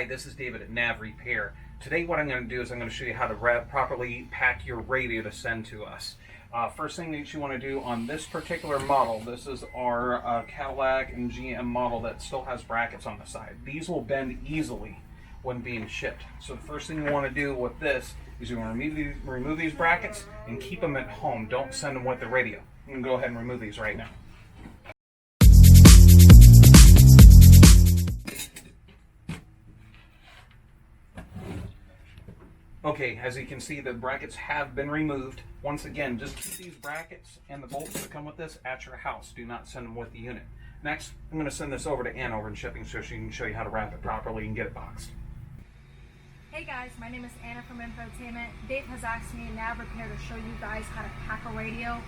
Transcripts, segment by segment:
Hi, this is David at Nav Repair. Today what I'm going to do is I'm going to show you how to properly pack your radio to send to us. First thing that you want to do on this particular model, this is our Cadillac and GM model that still has brackets on the side. These will bend easily when being shipped. So the first thing you want to do with this is you want to remove these brackets and keep them at home. Don't send them with the radio. I'm going to go ahead and remove these right now. Okay, as you can see, the brackets have been removed. Once again, just keep these brackets and the bolts that come with this at your house. Do not send them with the unit. Next, I'm going to send this over to Ann over in shipping so she can show you how to wrap it properly and get it boxed. Hey guys, my name is Anna from Infotainment. Dave has asked me at Nav Repair to show you guys how to pack a radio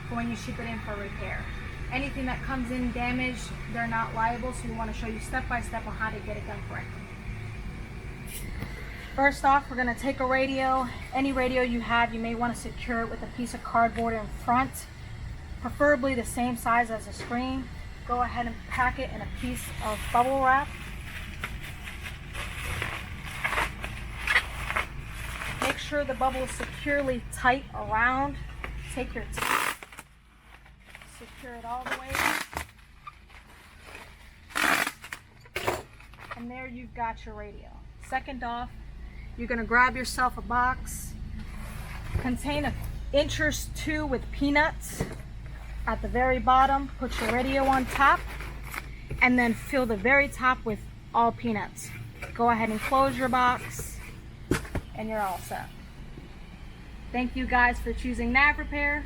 for when you ship it in for repair. Anything that comes in damaged, they're not liable, so we want to show you step by step on how to get it done correctly. First off, we're going to take a radio. Any radio you have, you may want to secure it with a piece of cardboard in front, preferably the same size as the screen. Go ahead and pack it in a piece of bubble wrap. Make sure the bubble is securely tight around. Take your time. Secure it all the way. And there you've got your radio. Second off, you're going to grab yourself a box, contain an inch or two with peanuts. At the very bottom, put your radio on top, and then fill the very top with all peanuts. Go ahead and close your box, and you're all set. Thank you guys for choosing Nav Repair.